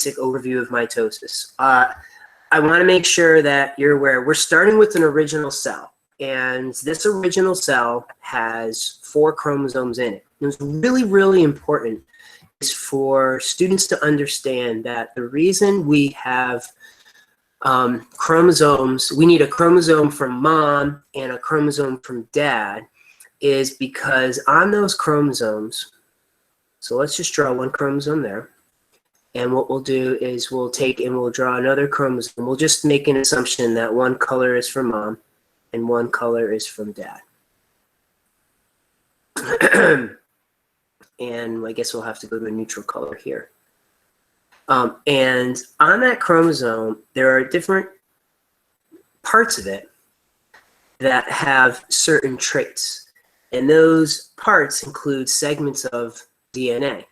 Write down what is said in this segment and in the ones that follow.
basic overview of mitosis. I want to make sure that you're aware we're starting with an original cell, and this original cell has 4 chromosomes in it. And it's really, really important is for students to understand that the reason we have chromosomes, we need a chromosome from mom and a chromosome from dad, is because on those chromosomes, so let's just draw one chromosome there. And what we'll do is we'll take and we'll draw another chromosome. We'll just make an assumption that one color is from mom and one color is from dad. And I guess we'll have to go to a neutral color here. And on that chromosome, there are different parts of it that have certain traits. And those parts include segments of DNA.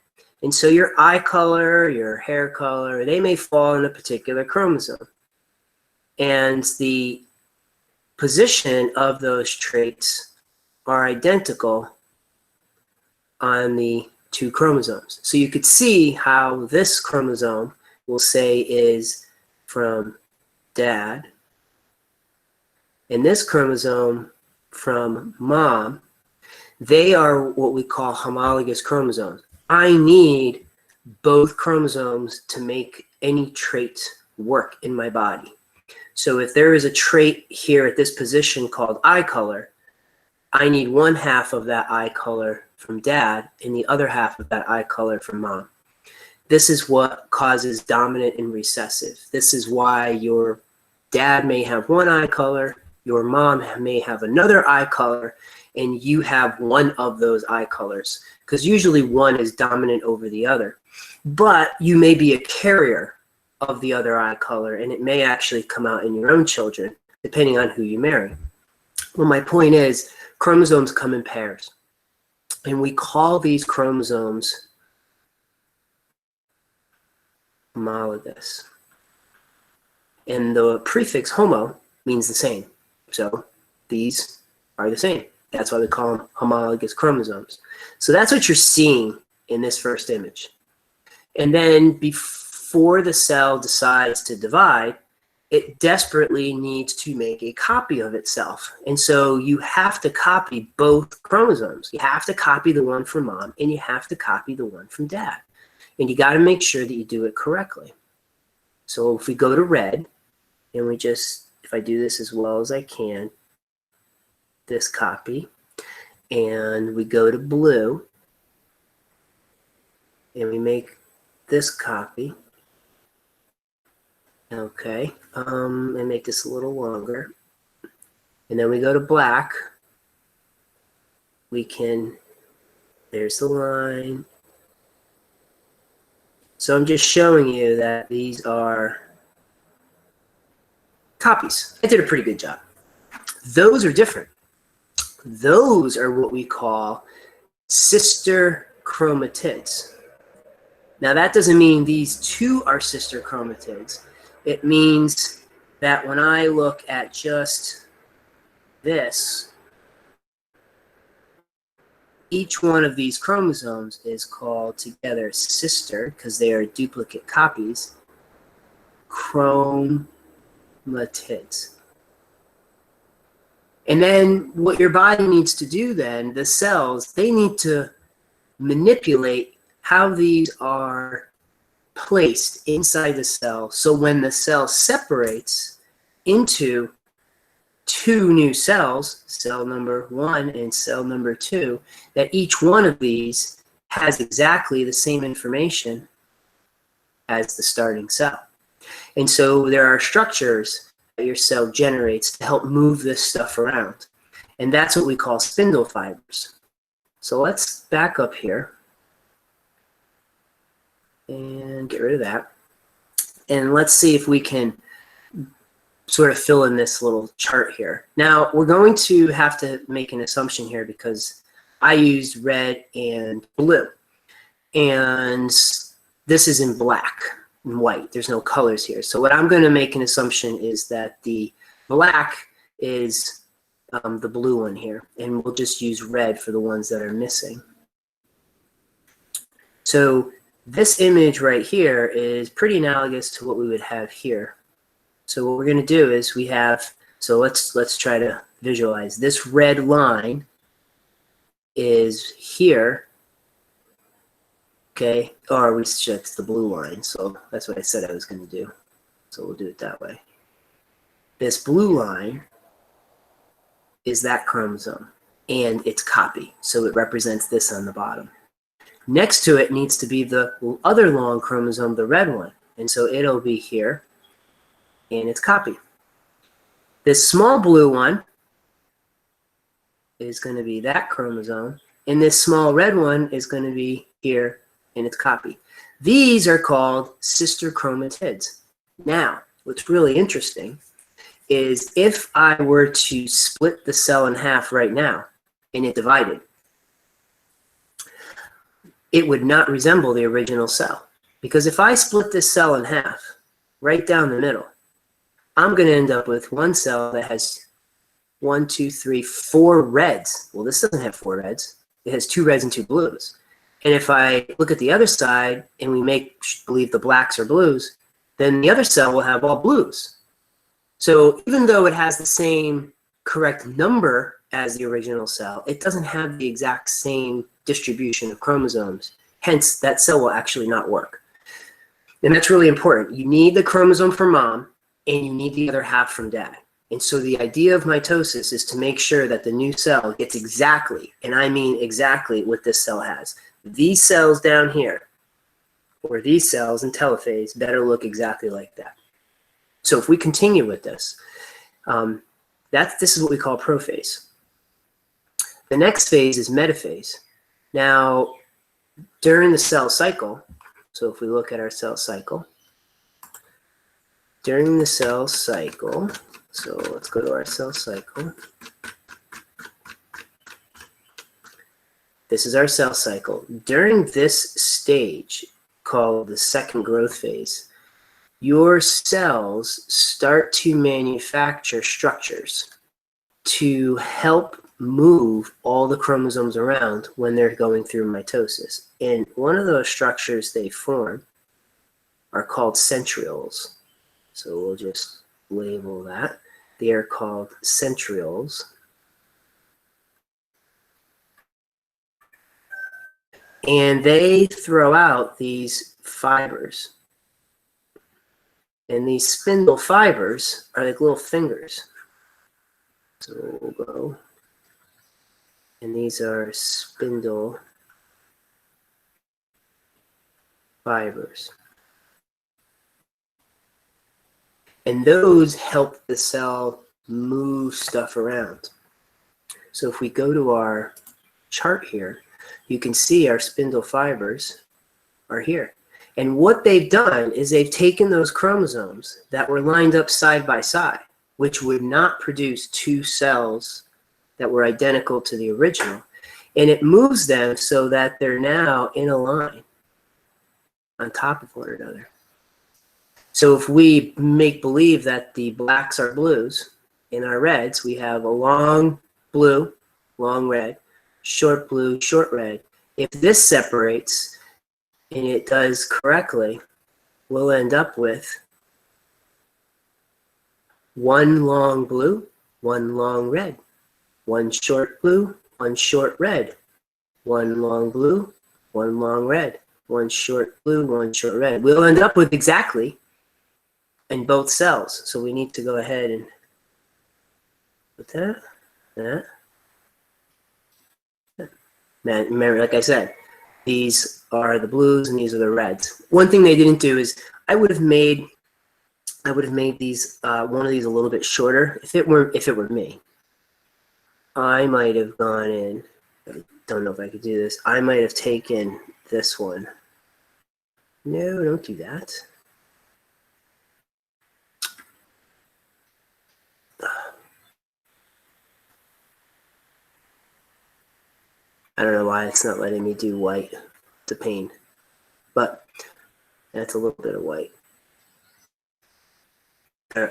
And so your eye color, your hair color, they may fall in a particular chromosome. And the position of those traits are identical on the 2 chromosomes. So you could see how this chromosome will say is from dad, and this chromosome from mom. They are what we call homologous chromosomes. I need both chromosomes to make any trait work in my body. So if there is a trait here at this position called eye color, I need one half of that eye color from dad and the other half of that eye color from mom. This is what causes dominant and recessive. This is why your dad may have one eye color, your mom may have another eye color, and you have one of those eye colors, because usually one is dominant over the other. But you may be a carrier of the other eye color, and it may actually come out in your own children, depending on who you marry. Well, my point is, chromosomes come in pairs, and we call these chromosomes homologous. And the prefix homo means the same. So these are the same. That's why we call them homologous chromosomes. So that's what you're seeing in this first image. And then before the cell decides to divide, it desperately needs to make a copy of itself. And so you have to copy both chromosomes. You have to copy the one from mom, and you have to copy the one from dad. And you got to make sure that you do it correctly. So if we go to red, and we just, if I do this as well as I can, this copy, and we go to blue, and we make this copy. Okay, and make this a little longer. And then we go to black. We can, there's the line. So I'm just showing you that these are copies. I did a pretty good job. Those are different. Those are what we call sister chromatids. Now that doesn't mean these two are sister chromatids. It means that when I look at just this, each one of these chromosomes is called together sister, because they are duplicate copies, chromatids. And then what your body needs to do then, the cells, they need to manipulate how these are placed inside the cell. So when the cell separates into 2 new cells, cell number 1 and cell number 2, that each one of these has exactly the same information as the starting cell. And so there are structures that your cell generates to help move this stuff around. And that's what we call spindle fibers. So let's back up here and get rid of that. And let's see if we can sort of fill in this little chart here. Now, we're going to have to make an assumption here because I used red and blue. And this is in black and white. There's no colors here. So what I'm going to make an assumption is that the black is the blue one here. And we'll just use red for the ones that are missing. So This image right here is pretty analogous to what we would have here. So what we're going to do is we have, so let's try to visualize. This red line is here, okay? Or we check the blue line, so that's what I said I was going to do. So we'll do it that way. This blue line is that chromosome and its copy, so it represents this on the bottom. Next to it needs to be the other long chromosome, the red one, and so it'll be here and its copy. This small blue one is going to be that chromosome, and this small red one is going to be here in its copy. These are called sister chromatids. Now, what's really interesting is if I were to split the cell in half right now and it divided, it would not resemble the original cell. Because if I split this cell in half, right down the middle, I'm going to end up with one cell that has 1, 2, 3, 4 reds. Well, this doesn't have 4 reds. It has 2 reds and 2 blues. And if I look at the other side and we make believe the blacks are blues, then the other cell will have all blues. So even though it has the same correct number as the original cell, it doesn't have the exact same distribution of chromosomes. Hence, that cell will actually not work. And that's really important. You need the chromosome from mom, and you need the other half from dad. And so the idea of mitosis is to make sure that the new cell gets exactly, and I mean exactly, what this cell has. These cells down here, or these cells in telophase, better look exactly like that. So if we continue with this, this is what we call prophase. The next phase is metaphase. Now, during the cell cycle, so if we look at our cell cycle, during the cell cycle, so let's go to our cell cycle. This is our cell cycle. During this stage, called the second growth phase, your cells start to manufacture structures to help move all the chromosomes around when they're going through mitosis. And one of those structures they form are called centrioles. So we'll just label that. They are called centrioles. And they throw out these fibers. And these spindle fibers are like little fingers. So we'll go. And these are spindle fibers. And those help the cell move stuff around. So if we go to our chart here, you can see our spindle fibers are here. And what they've done is they've taken those chromosomes that were lined up side by side, which would not produce 2 cells that were identical to the original, and it moves them so that they're now in a line on top of one another. So if we make believe that the blacks are blues, in our reds we have a long blue, long red, short blue, short red. If this separates and it does correctly, we'll end up with one long blue, one long red, one short blue, one short red, one long blue, one long red, one short blue, one short red. We'll end up with exactly in both cells. So we need to go ahead and put that. Man, remember, like I said, these are the blues and these are the reds. One thing they didn't do is I would have made these one of these a little bit shorter. If it were me, I might have gone in. I don't know if I could do this. I might have taken this one. No, don't do that. I don't know why it's not letting me do white. It's a pain. But that's a little bit of white.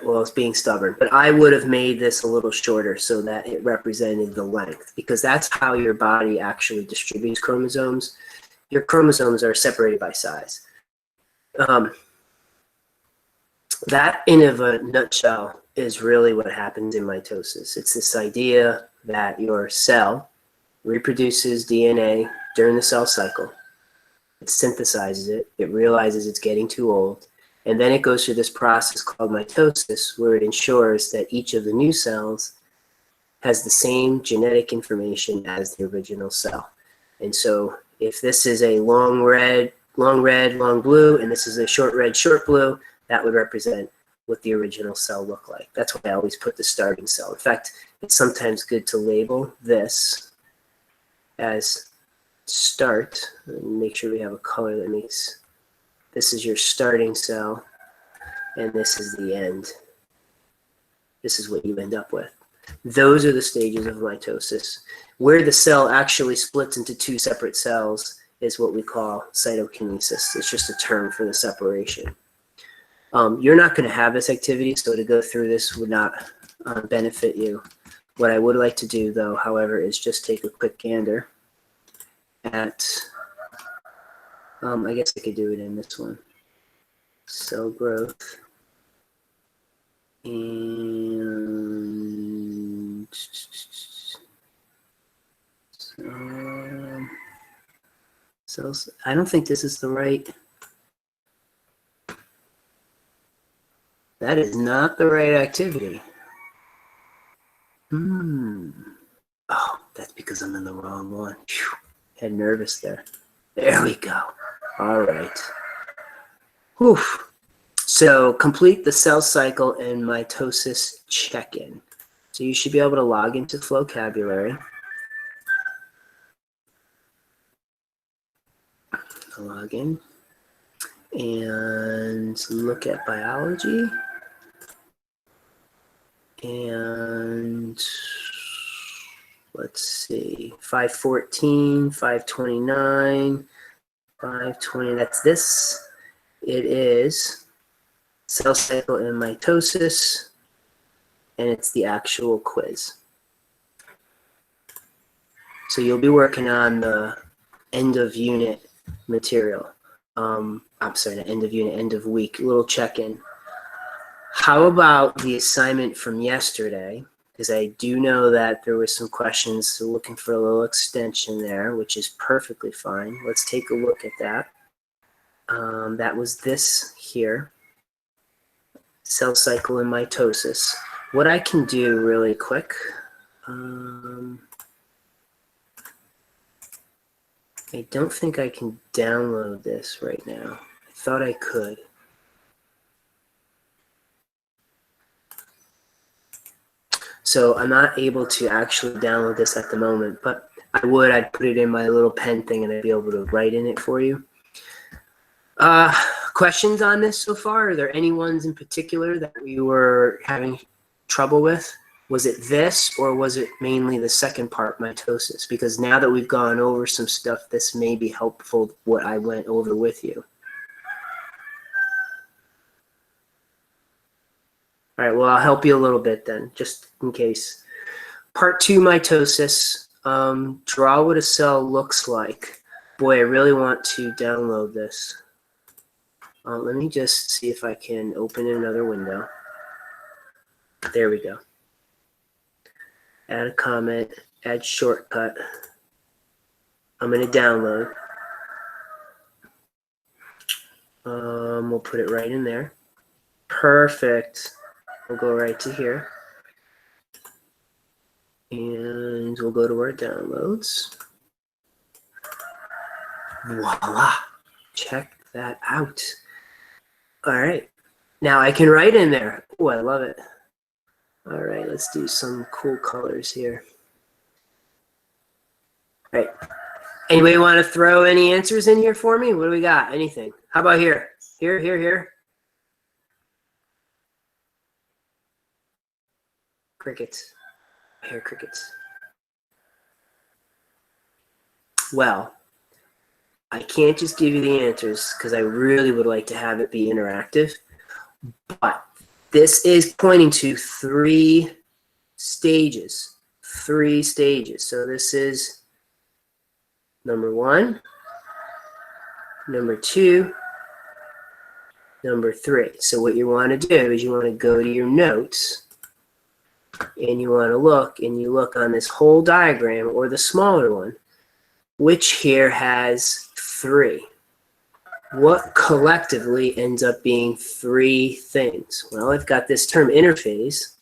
Well, it's being stubborn. But I would have made this a little shorter so that it represented the length, because that's how your body actually distributes chromosomes. your chromosomes are separated by size. That in of a nutshell is really what happens in mitosis. It's this idea that your cell reproduces DNA during the cell cycle. It synthesizes it. It realizes it's getting too old. And then it goes through this process called mitosis, where it ensures that each of the new cells has the same genetic information as the original cell. And so if this is a long red, long blue, and this is a short red, short blue, that would represent what the original cell looked like. That's why I always put the starting cell. In fact, it's sometimes good to label this as start, and make sure we have a color that makes, this is your starting cell, and this is the end. This is what you end up with. Those are the stages of mitosis. Where the cell actually splits into two separate cells is what we call cytokinesis. It's just a term for the separation. You're not going to have this activity, so to go through this would not benefit you. What I would like to do, though, however, is just take a quick gander at, I guess I could do it in this one, cell growth. And cells, I don't think this is the right. That is not the right activity. Oh, that's because I'm in the wrong one. Phew. Had nervous there. There we go. All right. Whew. So complete the cell cycle and mitosis check-in. So you should be able to log into Flowcabulary. Log in and look at biology. And let's see, 514, 529, 520, that's this. It is cell cycle and mitosis, and it's the actual quiz. So you'll be working on the end of unit material. I'm sorry, not end of unit, end of week, little check-in. How about the assignment from yesterday? Because I do know that there were some questions, so looking for a little extension there, which is perfectly fine. Let's take a look at that. That was this here, cell cycle and mitosis. What I can do really quick, I don't think I can download this right now. I thought I could. So I'm not able to actually download this at the moment, but I'd put it in my little pen thing and I'd be able to write in it for you. Questions on this so far? Are there any ones in particular that we were having trouble with? Was it this, or was it mainly the second part, mitosis? Because now that we've gone over some stuff, this may be helpful, what I went over with you. All right, well, I'll help you a little bit then, just in case. Part 2, mitosis. Draw what a cell looks like. Boy, I really want to download this. Let me just see if I can open another window. There we go. Add a comment, add shortcut. I'm going to download. We'll put it right in there. Perfect. We'll go right to here. And we'll go to our downloads. Voila. Check that out. All right. Now I can write in there. Oh, I love it. All right, let's do some cool colors here. All right. Anybody want to throw any answers in here for me? What do we got? Anything? How about here? Here. Crickets. I hear crickets. Well, I can't just give you the answers because I really would like to have it be interactive. But this is pointing to 3 stages. 3 stages. So this is number 1, number 2, number 3. So what you want to do is you want to go to your notes and you want to look, and you look on this whole diagram or the smaller one, which here has 3. What collectively ends up being 3 things? Well, I've got this term interphase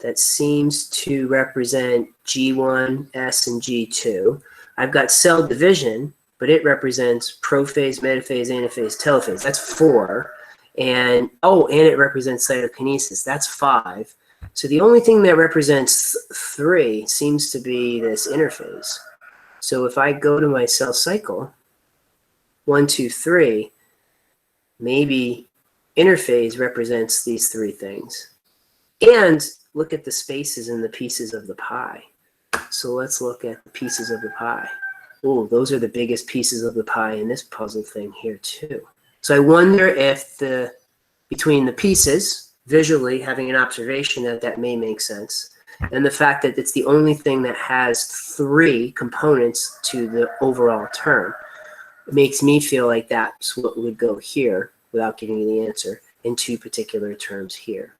that seems to represent G1, S, and G2. I've got cell division, but it represents prophase, metaphase, anaphase, telophase. That's 4. And it represents cytokinesis. That's 5. So the only thing that represents 3 seems to be this interphase. So if I go to my cell cycle, 1, 2, 3, maybe interphase represents these 3 things. And look at the spaces and the pieces of the pie. So let's look at the pieces of the pie. Oh, those are the biggest pieces of the pie in this puzzle thing here too. So I wonder if between the pieces, visually having an observation that may make sense, and the fact that it's the only thing that has 3 components to the overall term, it makes me feel like that's what would go here without giving you the answer in 2 particular terms here.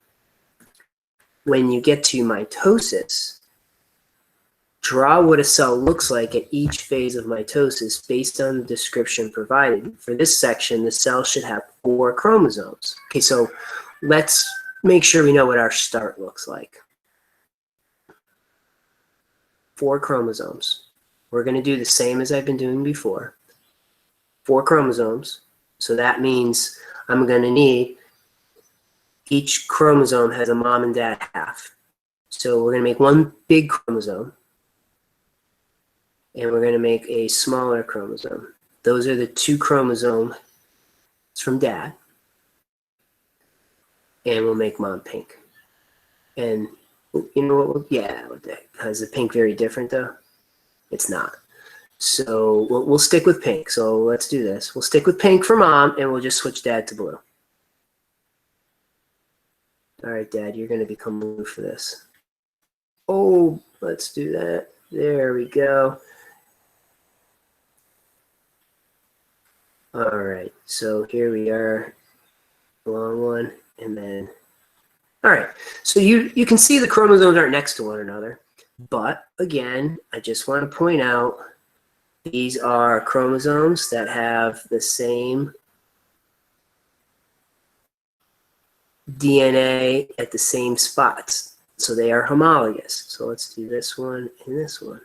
When you get to mitosis, draw what a cell looks like at each phase of mitosis based on the description provided. For this section, the cell should have 4 chromosomes. Okay, so let's make sure we know what our start looks like. 4 chromosomes. We're going to do the same as I've been doing before. 4 chromosomes. So that means I'm going to need each chromosome has a mom and dad half. So we're going to make one big chromosome, and we're going to make a smaller chromosome. Those are the 2 chromosomes from dad, and we'll make mom pink. And you know what? Yeah, is the pink very different though? It's not. So we'll stick with pink. So let's do this. We'll stick with pink for mom, and we'll just switch dad to blue. All right, Dad, you're going to become blue for this. Oh, let's do that. There we go. All right, so here we are, long one, and then, all right. So you can see the chromosomes aren't next to one another, but again, I just want to point out these are chromosomes that have the same DNA at the same spots. So they are homologous. So let's do this one and this one.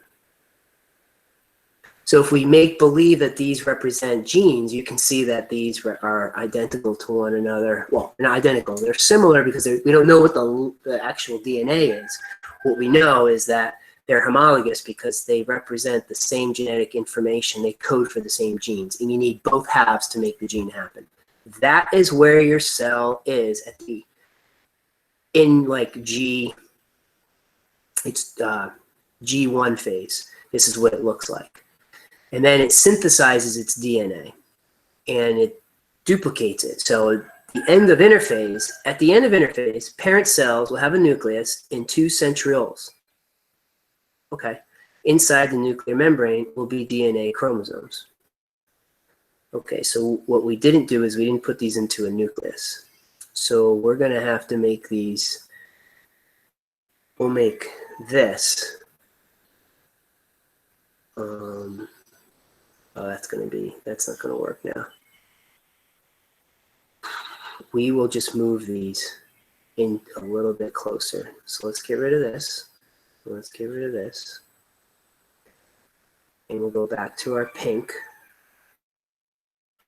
So if we make believe that these represent genes, you can see that these are identical to one another. Well, they're not identical. They're similar because we don't know what the actual DNA is. What we know is that they're homologous because they represent the same genetic information. They code for the same genes. And you need both halves to make the gene happen. That is where your cell is at in like G1 phase. This is what it looks like. And then it synthesizes its DNA and it duplicates it. So at the end of interphase, parent cells will have a nucleus and 2 centrioles. Okay. Inside the nuclear membrane will be DNA chromosomes. Okay, so what we didn't do is we didn't put these into a nucleus. So we're going to have to make these. We'll make this. That's not going to work now. We will just move these in a little bit closer. So let's get rid of this. Let's get rid of this. And we'll go back to our pink.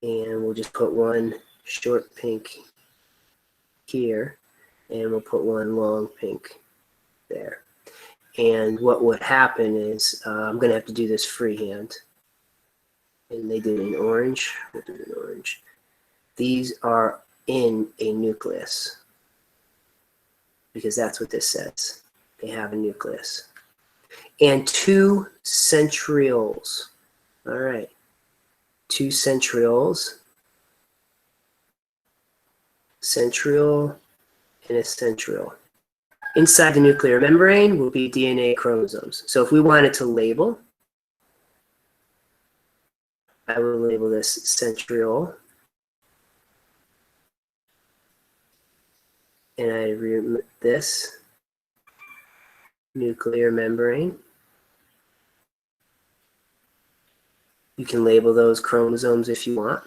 And we'll just put one short pink here, and we'll put one long pink there. And what would happen is I'm going to have to do this freehand. And they did an orange. We'll do an orange. These are in a nucleus because that's what this says. They have a nucleus. And 2 centrioles. All right. 2 centrioles, centriole, and a centriole. Inside the nuclear membrane will be DNA chromosomes. So if we wanted to label, I will label this centriole. And I remove this nuclear membrane. You can label those chromosomes if you want.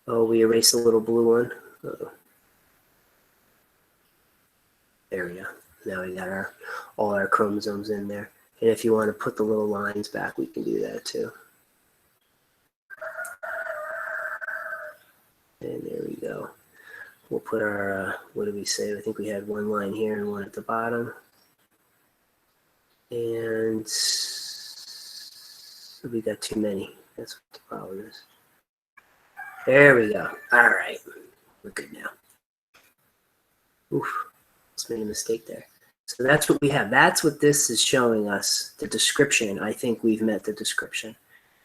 Oh, we erased a little blue one. Uh-oh. There we go. Now we got all our chromosomes in there. And if you want to put the little lines back, we can do that too. And there we go. We'll put our, what did we say? I think we had one line here and one at the bottom. And we got too many. That's what the problem is. There we go. All right. We're good now. Oof. Just made a mistake there. So that's what we have. That's what this is showing us, the description. I think we've met the description.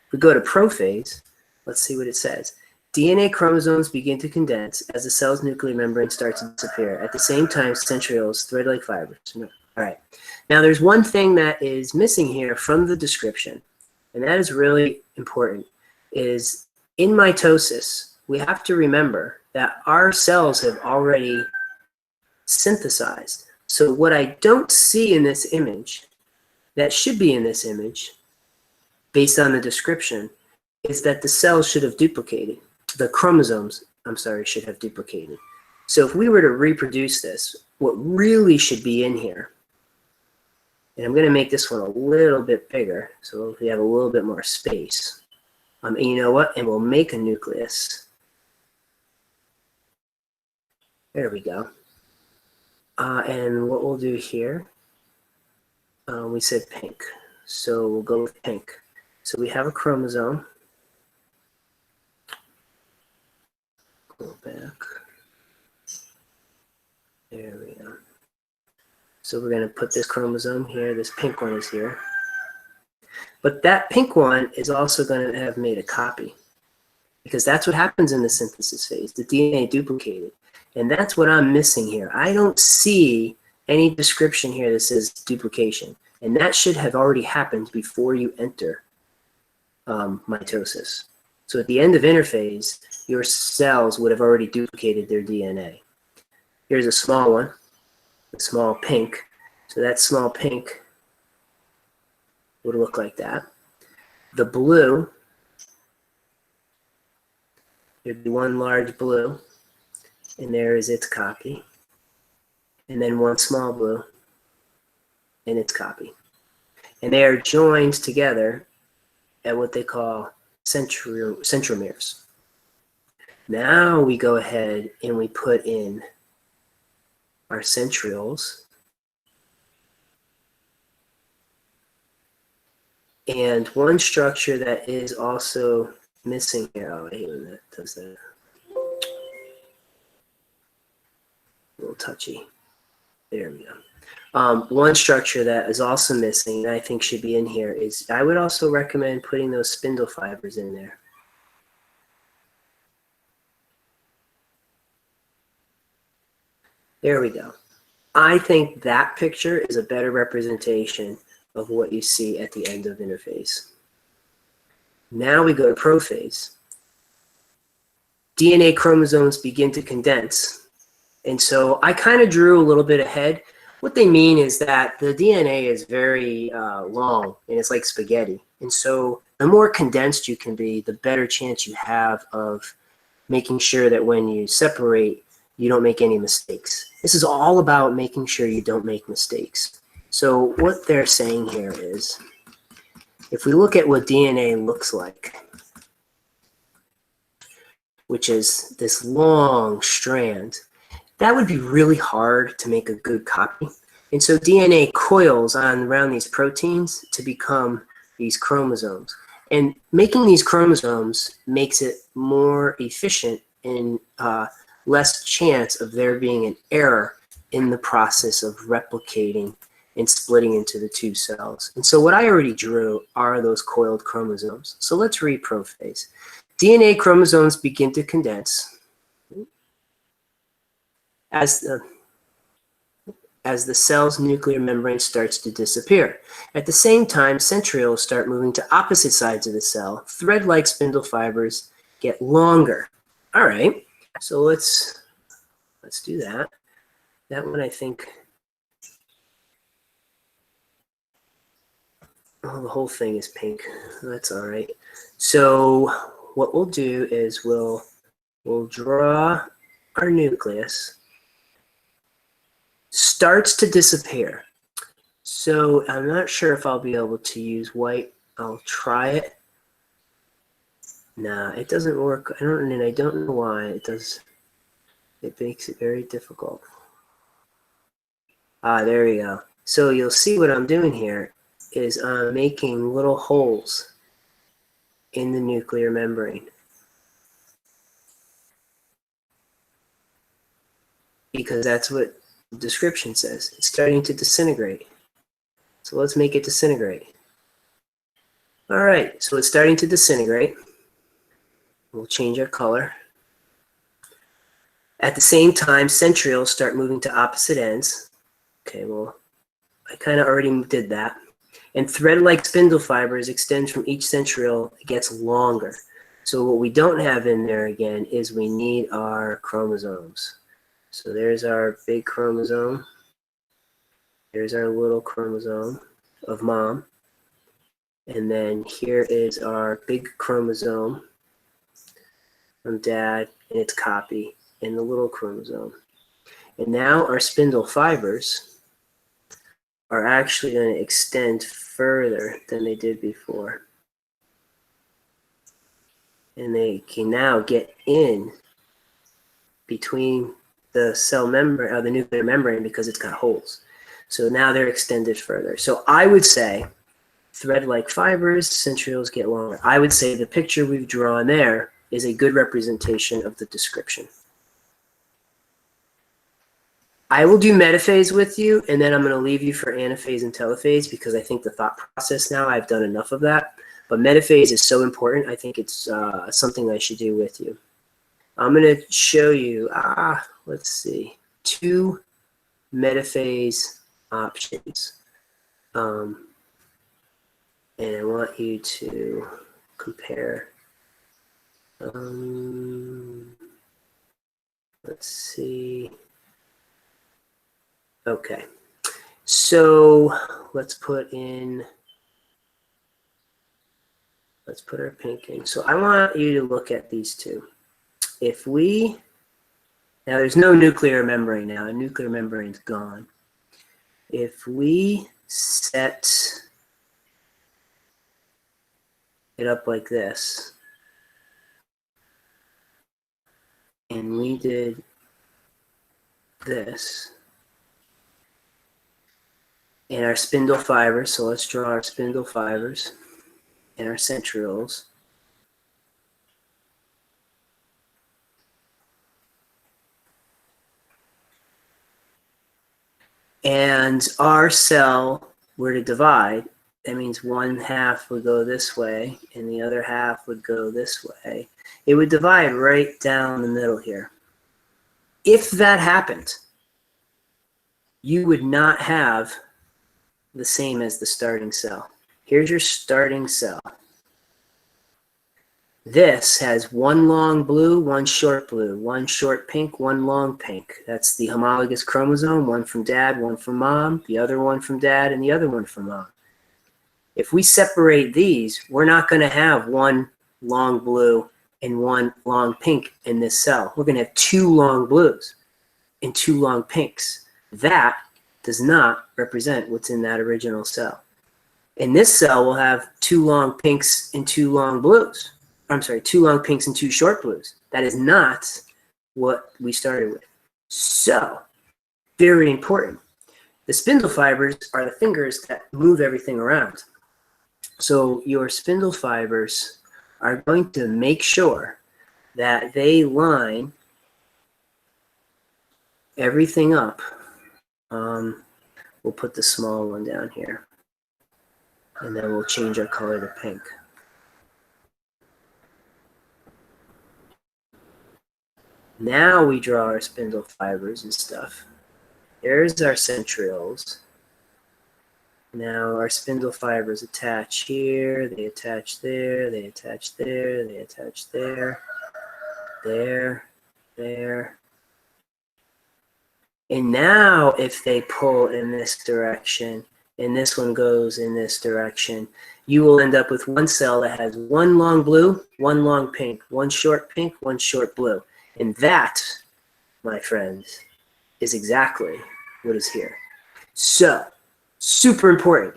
If we go to prophase, let's see what it says. DNA chromosomes begin to condense as the cell's nuclear membrane starts to disappear. At the same time, centrioles thread like fibers. All right. Now, there's one thing that is missing here from the description, and that is really important, is in mitosis, we have to remember that our cells have already synthesized. So what I don't see in this image, that should be in this image, based on the description, is that the cells should have duplicated. The chromosomes, I'm sorry, should have duplicated. So if we were to reproduce this, what really should be in here, and I'm going to make this one a little bit bigger, so we have a little bit more space. And you know what? And we'll make a nucleus. There we go. And what we'll do here, we said pink, so we'll go with pink. So we have a chromosome. Go back. There we go. So we're going to put this chromosome here. This pink one is here. But that pink one is also going to have made a copy, because that's what happens in the synthesis phase. The DNA duplicated. And that's what I'm missing here. I don't see any description here that says duplication. And that should have already happened before you enter mitosis. So at the end of interphase, your cells would have already duplicated their DNA. Here's a small one, a small pink. So that small pink would look like that. The blue, there'd be one large blue, and there is its copy. And then one small blue, and its copy. And they are joined together at what they call centromeres. Now we go ahead and we put in our centrioles. And one structure that is also missing here, oh, I hate when that does that. A little touchy. There we go. One structure that is also missing, and I think should be in here, is I would also recommend putting those spindle fibers in there. There we go. I think that picture is a better representation of what you see at the end of interphase. Now we go to prophase. DNA chromosomes begin to condense. And so I kind of drew a little bit ahead. What they mean is that the DNA is very long, and it's like spaghetti. And so the more condensed you can be, the better chance you have of making sure that when you separate, you don't make any mistakes. This is all about making sure you don't make mistakes. So what they're saying here is, if we look at what DNA looks like, which is this long strand, that would be really hard to make a good copy. And so DNA coils on around these proteins to become these chromosomes. And making these chromosomes makes it more efficient and less chance of there being an error in the process of replicating and splitting into the two cells. And so what I already drew are those coiled chromosomes. So let's read prophase. DNA chromosomes begin to condense as the as the cell's nuclear membrane starts to disappear. At the same time, centrioles start moving to opposite sides of the cell. Thread-like spindle fibers get longer. All right, so let's do that. That one, I think, oh, the whole thing is pink. That's all right. So what we'll do is we'll draw our nucleus. Starts to disappear. So I'm not sure if I'll be able to use white. I'll try it. Nah, it doesn't work. I don't know why it does. It makes it very difficult. Ah, there we go. So you'll see what I'm doing here is I'm making little holes in the nuclear membrane. Because that's what the description says. It's starting to disintegrate. So let's make it disintegrate. All right, so it's starting to disintegrate. We'll change our color. At the same time, centrioles start moving to opposite ends. Okay, well, I kind of already did that. And thread-like spindle fibers extend from each centriole. It gets longer. So what we don't have in there again is we need our chromosomes. So there's our big chromosome. There's our little chromosome of mom. And then here is our big chromosome from dad and its copy in the little chromosome. And now our spindle fibers are actually going to extend further than they did before. And they can now get in between the cell membrane, or the nuclear membrane, because it's got holes. So now they're extended further. So I would say thread-like fibers, centrioles get longer. I would say the picture we've drawn there is a good representation of the description. I will do metaphase with you, and then I'm going to leave you for anaphase and telophase because I think the thought process now, I've done enough of that. But metaphase is so important, I think it's something I should do with you. I'm going to show you, let's see, 2 metaphase options. And I want you to compare. Let's see. Okay. So let's put our pink in. So I want you to look at these two. Now there's no nuclear membrane now. The nuclear membrane's gone. If we set it up like this, and we did this, and our spindle fibers, so let's draw our spindle fibers and our centrioles. And our cell were to divide, that means one half would go this way and the other half would go this way. It would divide right down the middle here. If that happened, you would not have the same as the starting cell. Here's your starting cell. This has one long blue, one short blue, one short pink, one long pink. That's the homologous chromosome, one from dad, one from mom, the other one from dad, and the other one from mom. If we separate these, we're not going to have one long blue and one long pink in this cell. We're going to have 2 long blues and 2 long pinks. That does not represent what's in that original cell. In this cell, we'll have 2 long pinks and 2 long blues. I'm sorry, 2 long pinks and 2 short blues. That is not what we started with. So, very important. The spindle fibers are the fingers that move everything around. So your spindle fibers are going to make sure that they line everything up. We'll put the small one down here. And then we'll change our color to pink. Now we draw our spindle fibers and stuff. There's our centrioles. Now our spindle fibers attach here, they attach there, they attach there, they attach there, there. And now if they pull in this direction, and this one goes in this direction, you will end up with one cell that has one long blue, one long pink, one short pink, one short blue. And that, my friends, is exactly what is here. So, super important.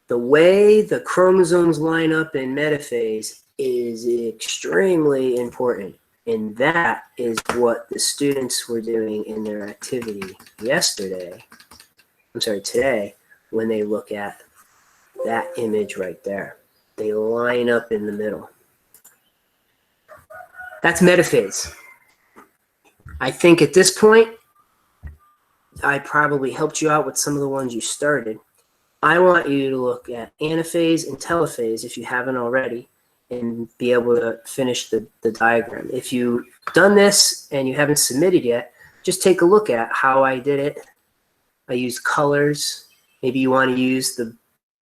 The way the chromosomes line up in metaphase is extremely important. And that is what the students were doing in their activity today, when they look at that image right there. They line up in the middle. That's metaphase. I think at this point, I probably helped you out with some of the ones you started. I want you to look at anaphase and telophase if you haven't already, and be able to finish the diagram. If you've done this and you haven't submitted yet, just take a look at how I did it. I used colors. Maybe you want to use the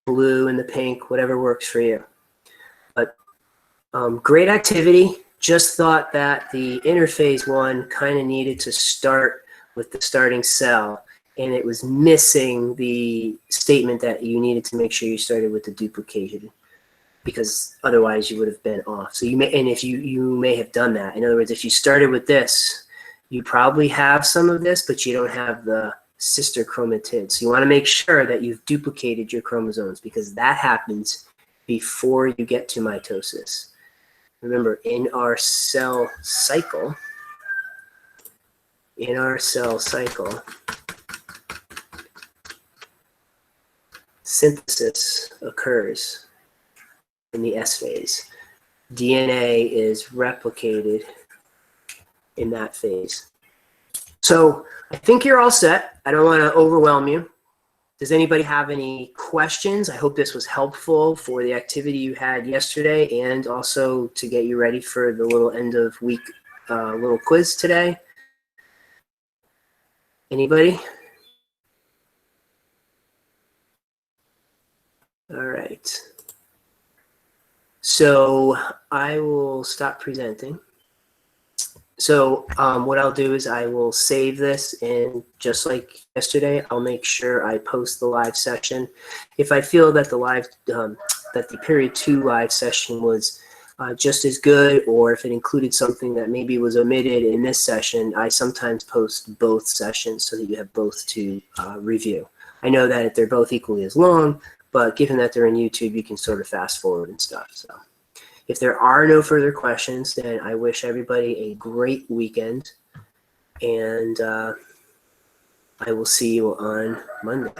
blue and the pink, whatever works for you. But great activity. Just thought that the interphase one kind of needed to start with the starting cell, and it was missing the statement that you needed to make sure you started with the duplication, because otherwise you would have been off. So you may, and if you may have done that. In other words, if you started with this, you probably have some of this, but you don't have the sister chromatid. So you want to make sure that you've duplicated your chromosomes, because that happens before you get to mitosis. Remember, in our cell cycle, synthesis occurs in the S phase. DNA is replicated in that phase. So I think you're all set. I don't want to overwhelm you. Does anybody have any questions? I hope this was helpful for the activity you had yesterday, and also to get you ready for the little end of week little quiz today. Anybody? All right. So I will stop presenting. So what I'll do is I will save this, and just like yesterday, I'll make sure I post the live session. If I feel that the period 2 live session was just as good, or if it included something that maybe was omitted in this session, I sometimes post both sessions so that you have both to review. I know that they're both equally as long, but given that they're in YouTube, you can sort of fast forward and stuff. So if there are no further questions, then I wish everybody a great weekend, and I will see you on Monday.